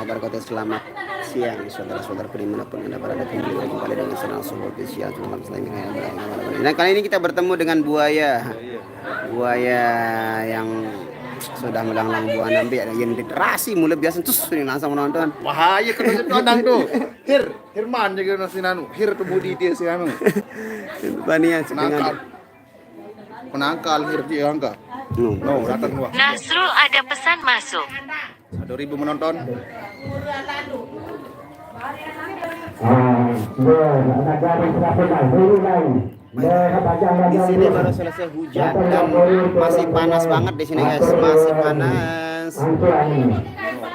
wabarakatuh. Selamat siang saudara-saudara dimanapun Anda berada, kembali dengan channel Sobat Spesial Jumat Muslim. Nah, kali ini kita bertemu dengan buaya yang sudah melanglang buah nambi ada yang literasi mulai biasa terus ini langsung menonton. Bahaya kalau nonton tuh. Hirman juga nasi nanu. Hir kemudi dia si anu. Bania dengan Penangkal hir dia angka. No, datang gua. Nasrul ada pesan masuk. 1.000 menonton. Di sini baru selesai hujan dan masih panas banget di sini guys, masih panas.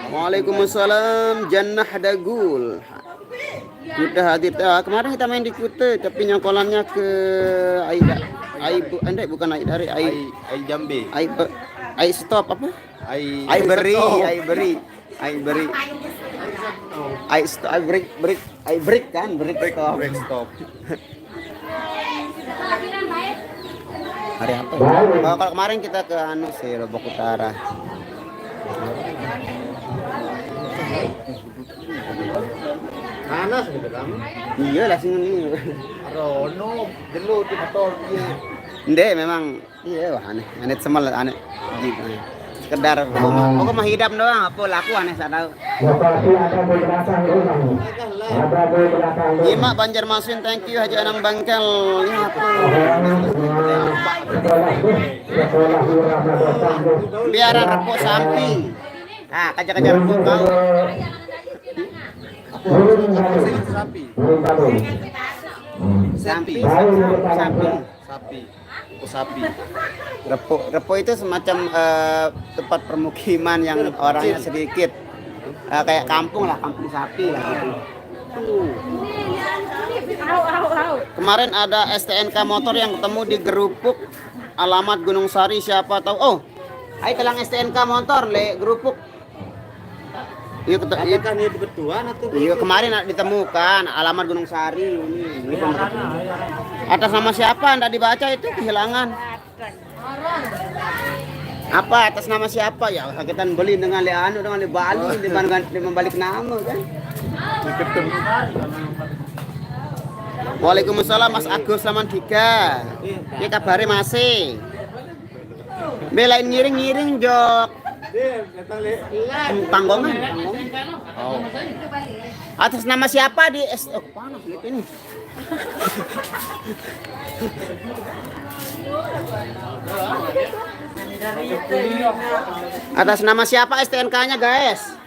Waalaikumsalam Jannah Dagul. Udah hadir. Kemarin kita main di Kute tapi nyongkolannya ke Aida. Bukan Aida, Ai Jambe. Ai stop apa? Ai beri. I break stop. Hari apa? Ya? Kalau kemarin kita ke Lombok Utara. Panas gitu kan. Iya lah sini nih. Rono gelut di motor dia. Ndek memang iya wah aneh semal aneh. Sekedar pokok mah hidup doang apa laku aneh sadau. Lokasi akan bergerakkan ulang. Ada bergerakkan. Nyimak Banjarmasin, thank you Haji Anang Bangkel. Ini apa? Biaran repuk samping. Ah, kajar-kajar repuk kau. Sapi. Sapi. Repuk itu semacam tempat permukiman yang orangnya sedikit. Kayak kampung sapi lah gitu. Kemarin ada STNK motor yang ketemu di Gerupuk, alamat Gunung Sari, siapa tahu. Oh, ayo telang STNK motor le Gerupuk. Iya kemarin ditemukan alamat Gunung Sari ini. Atas nama siapa enggak dibaca itu kehilangan. Apa atas nama siapa ya? Kita beli dengan dengan Bali dengan balik nama kan. Waalaikumsalam Mas Agus Samandika. Ya kabare masih. Belain ngiring jok. Panggongan. Oh. Atas nama siapa di panas gitu ini. Atas nama siapa STNK-nya guys?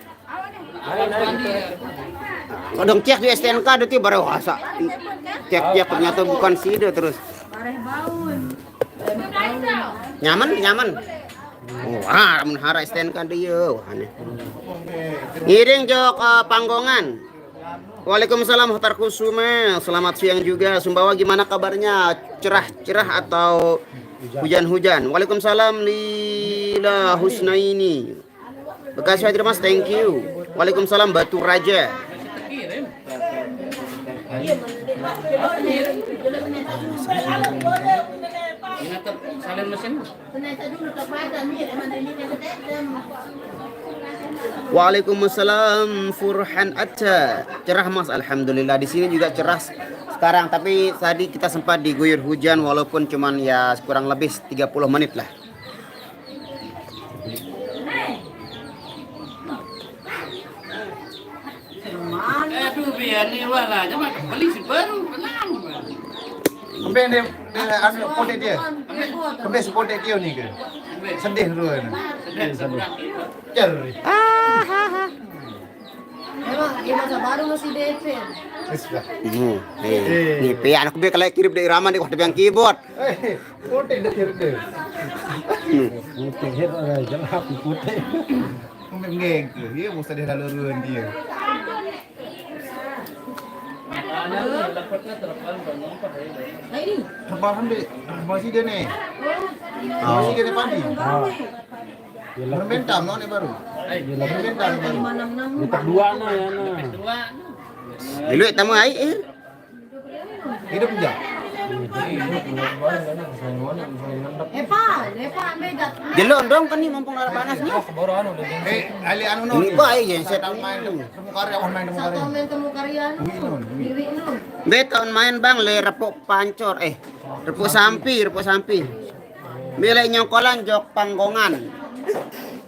Kadang cek di STNK itu baru wasa. Cek ternyata bukan sida terus. Nyaman. Wah, menhara STNK dia. Ngiring jok Panggongan. Waalaikumsalam Muhtar Kusuma. Selamat siang juga. Sumbawa gimana kabarnya? Cerah atau hujan-hujan? Waalaikumsalam Lila Husnaini. Bekasi Hadir Mas, thank you. Waalaikumsalam Batu Raja. Waalaikumsalam Furhan Atta. Cerah Mas, alhamdulillah di sini juga cerah sekarang, tapi tadi kita sempat diguyur hujan walaupun cuman ya kurang lebih 30 menit lah. Aduh biar nih wala, cuma beli baru belang. Kembali dia anu podet dia. Kembali podet dia ni ke. Sedih tu kan. Sedih. Memang dia masa baru masih DP. Nih, pe anak be kalau kirim dari Raman di yang keyboard. Podet dia kirim dia. Putih hir jelap putih. Kembali ngeng ke. Dia mesti dia lalu ruan dia. Nah ini. Terbang deh. Masih dia ni. Masih dia pandi. Berbentam no ni baru. Berbentam baru. Kita dua na ya na. Dulu tamu ai Hidup enggak? Epa, megat. Jelon dong kan nih mumpung ada panas nih. Ali anu no. Ini baik ya set. Temu karya main temu Satu karya. main temu karyan. Diri nun. Beton main bang le repuk pancor repuk sampi. Milih nyongkolan jok panggongan.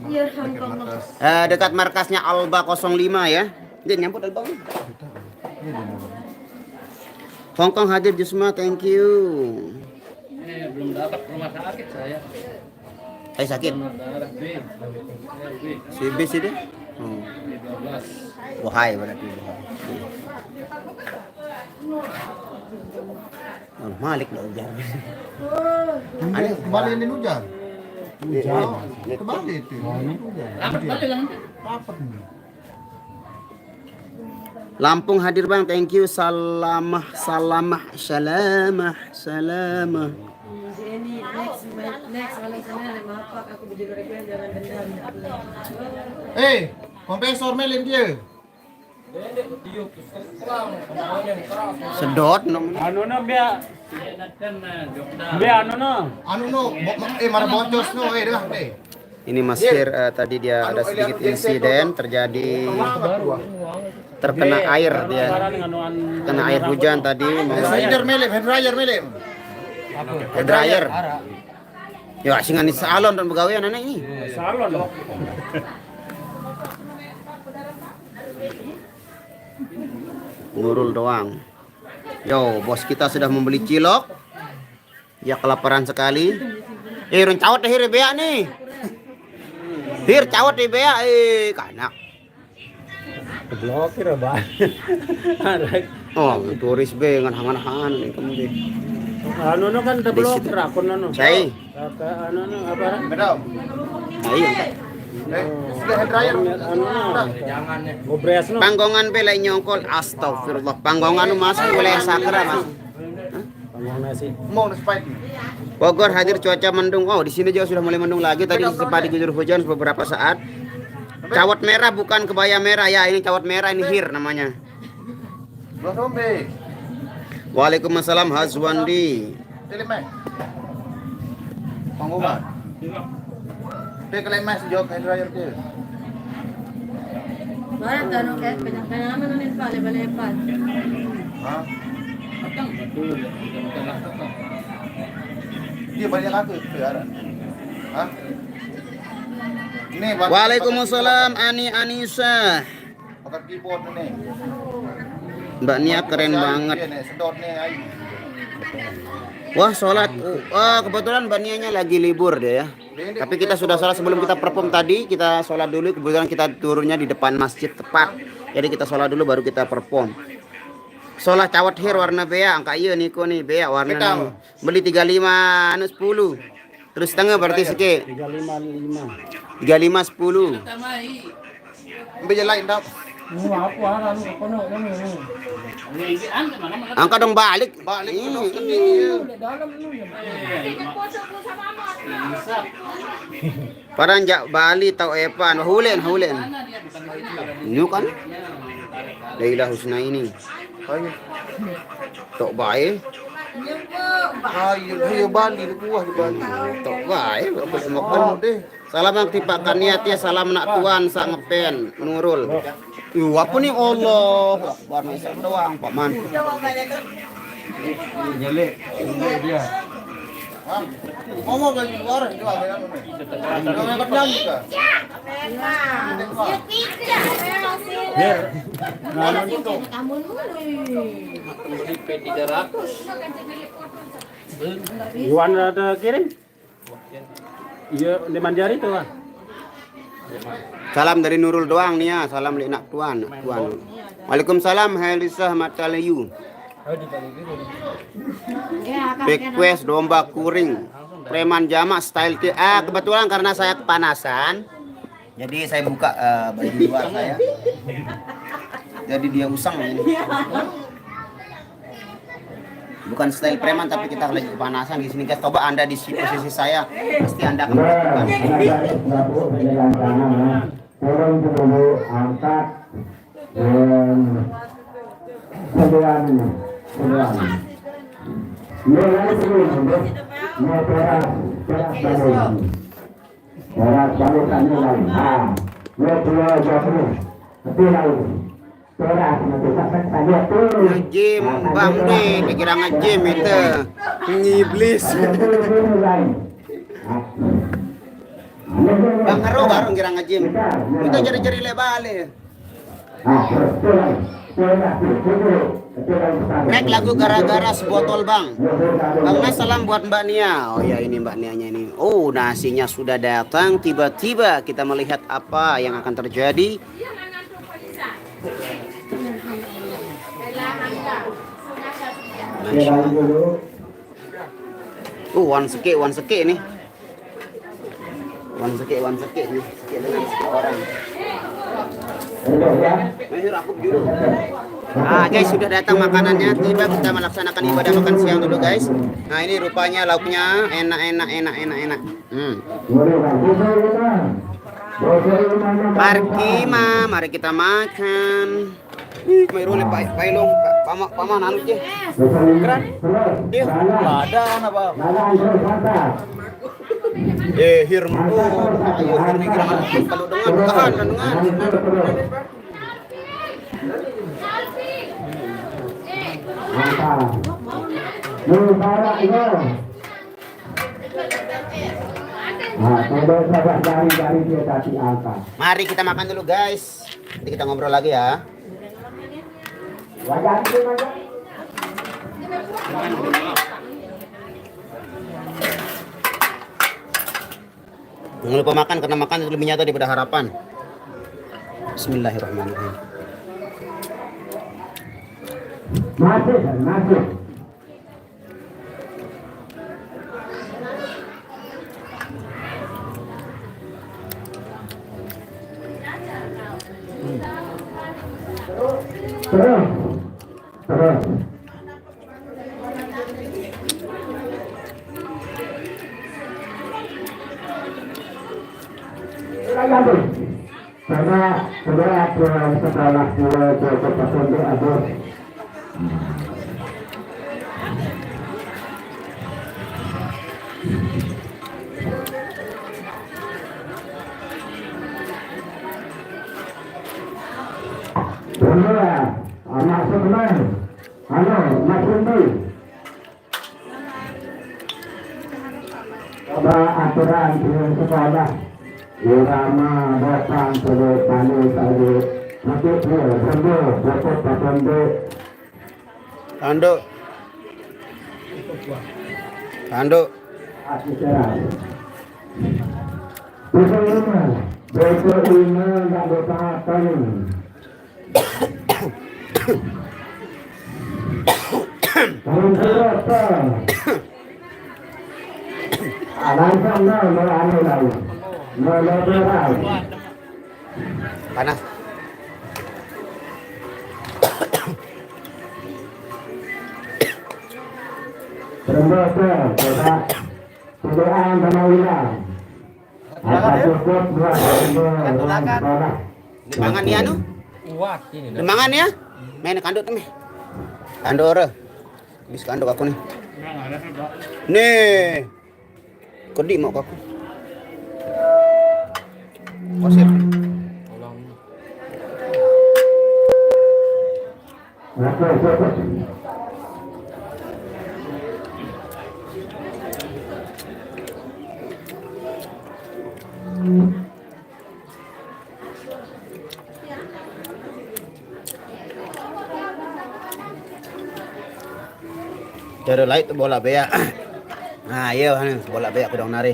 Iya, Hongkong. Dekat markasnya Alba 05 ya. Dia nyambut Alba. Hongkong hadir Jusma, thank you. Belum dapat rumah sakit saya. Sakit. Darah B. Si B sih dia. Wahai berarti. Malik lah ujar. Ada kembali ini hujan. Kembali itu. Rapat nih. Lampung hadir bang, thank you. Salamah. Ini next malam Senin mapak aku beli request jangan dendam. Kompresor melin dia. Sedot nom. Anu no biar Anu no, mana boncos no, dah. Ini Mas Fir, tadi dia ada sedikit insiden terjadi terkena air dia. Kena air hujan tadi. Head dryer melin. Head dryer. Ya singan di salon dan begawean anak ini. salon loh. Nurul doang. Yo, bos kita sudah membeli cilok. Ya kelaparan sekali. Ron cawat deh hir bea nih. Hir cawat deh bea kanak. Keblokir apa? Oh, turis be ngan hangan-hangan nih kamu deh. Anu no kan deblokir akun anu. Saya. Anu no apa? Bedau. Ayo. Sudah head dryer. Anu no. Jangan ya. Gobres no. Panggongan be lain nyongkol astagfirullah. Panggongan nu masuk wilayah sakra, Mas. Panggung nasi. Mau spike. Bogor hadir cuaca mendung. Oh, di sini juga sudah mulai mendung lagi. Tadi sempat diguyur hujan beberapa saat. Cawat merah bukan kebaya merah ya. Ini cawat merah, ini hir namanya. Los hombre. Waalaikumsalam Hazwandi. Telemek. Panggungan. Dia kelemas jok head dryer dia. Barang kan oke, penyampaian naman nun bale-balepan. Hah? Dia banyak aku piara. Hah? Ini Waalaikumsalam Ani Anissa. pakai keyboard nih. Mbak Nia keren banget. Dia nih sedot nih ayo. Wah, sholat. Wah, kebetulan Mbak Nianya lagi libur deh ya. Tapi kita sudah sholat sebelum kita perform tadi. Kita sholat dulu. Kebetulan kita turunnya di depan masjid tepat. Jadi kita sholat dulu baru kita perform. Sholat cawat hir warna bea. Angka iya niko nih bea warna nih. Beli 35 anu 10. Terus setengah berarti seke. 355. 35 10. Ambil yang lain dah. Angka dong balik. Balik Ih, terus ke dia. Paranjak Bali tau epan hulen. Ini kan Laila Husna ini. Ayo. Tok bae. Ayo Bali di buah di Bali. Tok bae. Oh deh. Salam aktipakan niatnya, salam nak tuan sak ngepen Nurul. Apa nih Allah? Akbar Maisa doang Pak Man. Jelek. Dia. Ngomong lagi luar itu apa yang namanya? Pedang juga. Kamu Beli P300. Iwan ada kirim? Iya, di Manjari tuh, Pak. Salam dari Nurul doang nih ya. Salam li nak tuan. Waalaikumsalam Helisah Matalayu. Request domba kuring. Preman jamak style kebetulan karena saya kepanasan. Jadi saya buka baju luar saya. Jadi dia usang ini. Bukan style preman tapi kita lagi kepanasan di sini guys. Coba Anda di posisi saya pasti Anda akan merasakan. Turun dulu, angkat dan 9. Mulai sebelum untuk teras balik. Teras balikan mulai. Dua jatuh. Tapi lalu teras nanti sampai saja tuh. Ngejim Bang D, dikira ngejim itu. Ngiblis. Bang Hero baru kira ngejim. Itu jari-jari lebale. Naik lagu gara-gara sebotol Bang. Bang Mas salam buat Mbak Nia. Oh ya ini Mbak Nianya ini. Oh nasinya sudah datang. Tiba-tiba kita melihat apa yang akan terjadi. One seke nih. One seke nih. Seke dengan seke orang. Nah guys sudah datang makanannya. Tiba kita melaksanakan ibadah makan siang dulu guys. Nah ini rupanya lauknya enak. Mari kita makan. Mairole pailong paman anu je. Keren. Dia ada apa? Hirmu. Ayo ini kira kalau dengan. Mari kita makan dulu guys. Nanti kita ngobrol lagi ya. Jangan lupa makan karena makan itu lebih nyata daripada harapan. Bismillahirrahmanirrahim. Masuk. Terus. Karena setelah pasien ada. Masuk teman. Masuk dulu. Coba aturan di sekolah. Irama datang ke tani tadi. Nanti Tanduk. Panas. Demangan ya nu? Demangan ya? Main kanduk tuh meh. Kanduk ora. Bis kanduk aku nih. Nih. Kodi mau aku. Kosir. Dari lain bola bea. Nah, iya bola bea aku dong nari.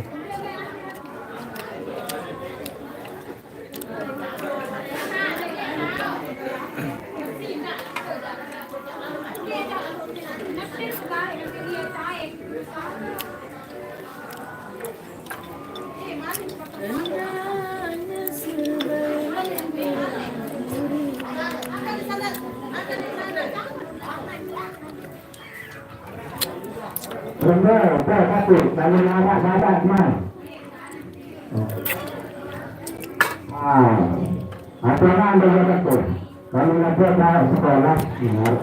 Benar, satu, lalu nada mas. Aturan begitu. Kalau nanti sekolah, benar.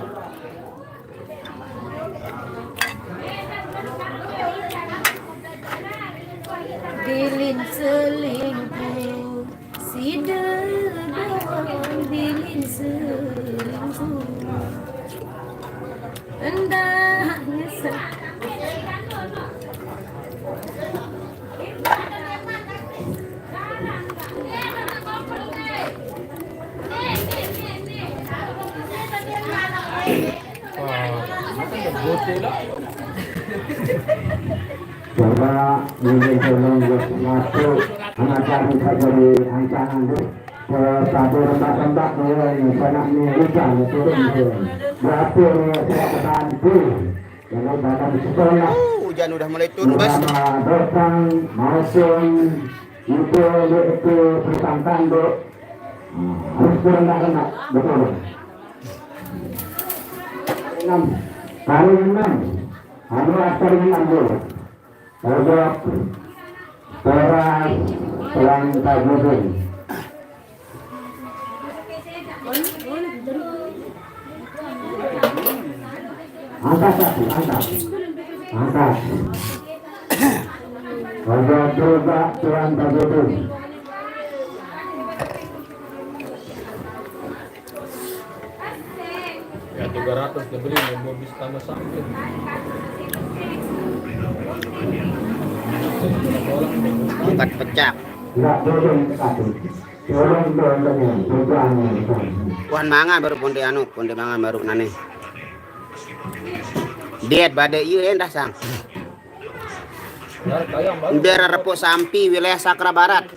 selingkuh, si dedauan bilin selingkuh. Hendaknya coba ini tolong masuk anak kami dari ancaman itu ke satu rentak-rentak ini banyak ini hujan turun berapa saya bantu yang datang di sekolah Hujan udah mulai turun, Bos. datang maupun itu bertangkang harus rentak-rentak betul 6 kali 6 anu aktor 6 Pojok Teras Selang Tajudin angkat satu, angkat Pojok juga Selang Tajudin Ya 300 dibeli mau bis tambah sampai. Angkat pecak. enggak boleh satu tolong doanya doanya Puan mangan baru ponde mangan baru nane. Diet bade ieu endah sang. Ya tayang baru. Daerah Repuk Sampi, wilayah Sakra Barat.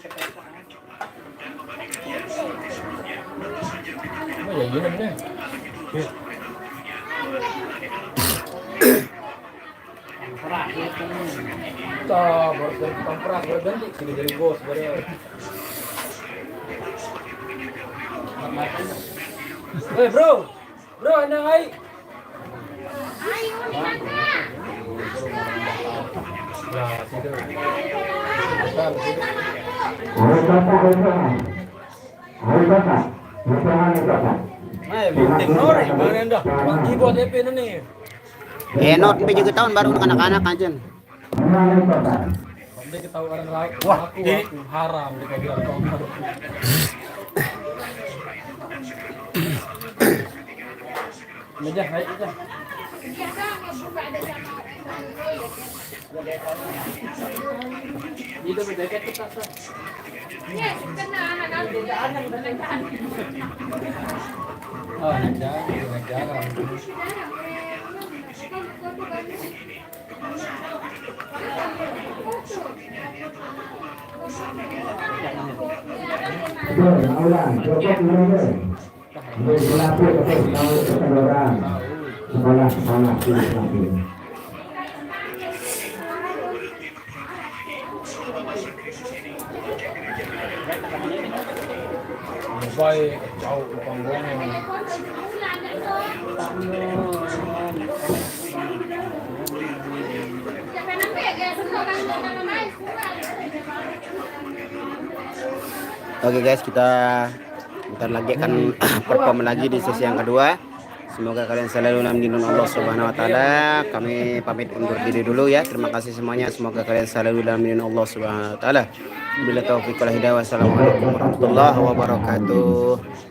Oh ya gini nih. Baru tamprak berganti sini jadi bos baru. Bro, ada hai. Ya, situ. Teknori, mana dah? Bagi buat EP ini. Enot pe juga tahun baru untuk anak-anak anjen. Nanti ketahuan aku haram di kajian kau. Meja, naik aja. Itu beda kita tak. Oh, naik jalan. Baik, jauh ke panggungnya. Oke guys, kita bentar lagi akan perform lagi di sesi yang kedua. Semoga kalian selalu dalam lindungan Allah Subhanahu wa taala. Kami pamit undur diri dulu ya. Terima kasih semuanya. Semoga kalian selalu dalam lindungan Allah Subhanahu wa taala. Bila taufiq wal hidayah. Wassalamualaikum warahmatullahi wabarakatuh.